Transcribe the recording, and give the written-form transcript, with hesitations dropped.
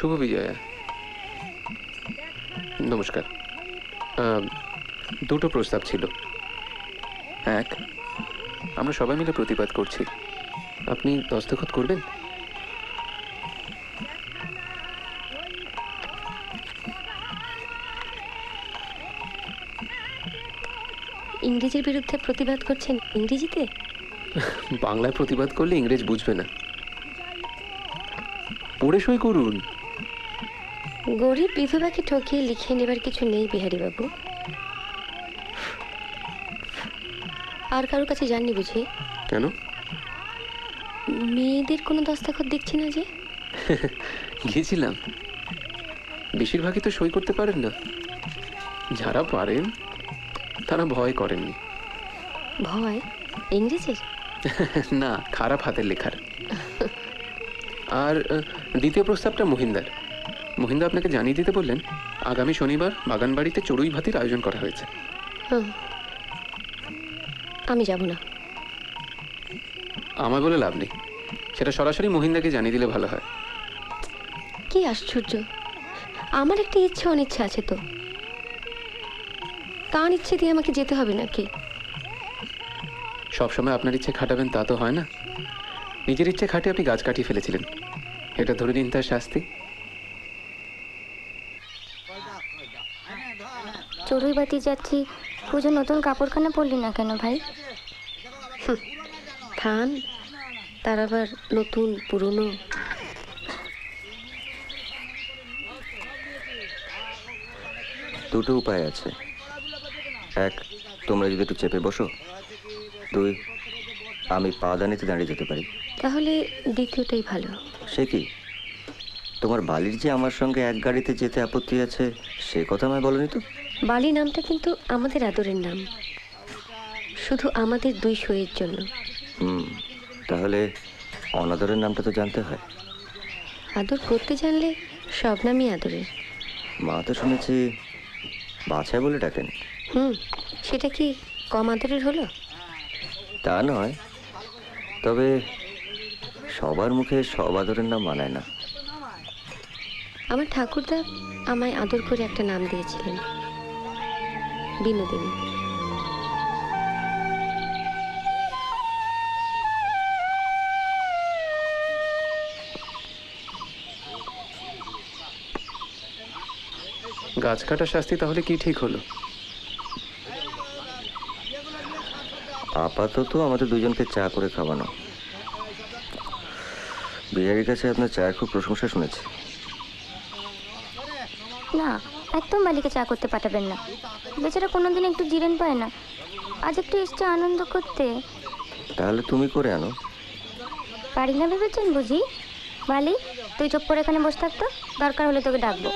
শুভ বিজয়া, নমস্কার। দুটো প্রস্তাব ছিল। এক, আমরা সবাই মিলে প্রতিবাদ করছি, আপনি দস্তখত করবেন? ইংরেজির বিরুদ্ধে প্রতিবাদ করছেন ইংরেজিতে? বাংলায় প্রতিবাদ করলে ইংরেজ বুঝবে না, পড়ে সই করুন। গরিব বিধবাকে ঠকিয়ে লিখে নেবার কিছু নেই বিহারী বাবু। আর কারোর কাছে যাননি বুঝি? কেন? মেয়েদের কোনো দস্তখত দেখছি না যে। গিয়েছিলাম, বেশিরভাগই তো সই করতে পারেন না। যারা পারেন তারা ভয় করেননি। ভয়? ইংরেজের? না, খারাপ হাতের লেখার। আর দ্বিতীয় প্রস্তাবটা মহিন্দার। মহিন্দা আপনাকে জানিয়ে দিতে বললেন আগামী শনিবার বাগানবাড়িতে চড়ুই ভাতির আয়োজন করা হয়েছে। আমি যাব না। আমায় বলে লাভ নেই, সেটা সরাসরি মহিন্দাকে জানিয়ে দিলে ভালো হয়। কি আশ্চর্য, আমার একটা ইচ্ছে অনিচ্ছা আছে তো, তার ইচ্ছে দিয়ে আমাকে যেতে হবে নাকি? সবসময় আপনার ইচ্ছে খাটাবেন তা তো হয় না। নিজের ইচ্ছে খাটে আপনি গাছ কাটিয়ে ফেলেছিলেন, এটা ধরে নিন তার শাস্তি। চড়ুই বাতি যাচ্ছি, পুজো নতুন কাপড়খানা পরলি না কেন ভাই? থান, তার আবার নতুন পুরনো। দুটো উপায় আছে। এক, তোমরা যদি একটু চেপে বসো। দুই, আমি পাদানিতে দাঁড়িয়ে যেতে পারি। তাহলে দ্বিতীয়টাই ভালো। সে কি, তোমার বালির যে আমার সঙ্গে এক গাড়িতে যেতে আপত্তি আছে সে কথা আমায় বলনি তো? বালি নামটা কিন্তু আমাদের আদরের নাম, শুধু আমাদের দুই সইয়ের জন্য। তাহলে অনাদরের নামটা তো জানতে হয়। আদর করতে জানলে সব নামই আদরের। মা তো শুনেছি বাছাই বলে ডাকেন। সেটা কি কম আদরের হলো? তা নয়, তবে সবার মুখে সব আদরের নাম মানায় না। আমার ঠাকুরদা আমায় আদর করে একটা নাম দিয়েছিলেন, বিনোদিনী। গাছ কাটা শাস্তি তাহলে কি ঠিক হলো? আপাতত আমাদের দুজনকে চা করে খাওয়ানো। বিহারির কাছে আপনার চায়ের খুব প্রশংসা শুনেছি। না, একদম বালিকে চা করতে পাঠাবেন না, বেচারা কোনোদিন একটু জিরেন পায় না, আজ একটু এসছে আনন্দ করতে। তাহলে তুমি করে আনো। পারি না ভেবেছেন বুঝি? বালি, তুই চুপ করে এখানে বসে থাকতো, দরকার হলে তোকে ডাকবো।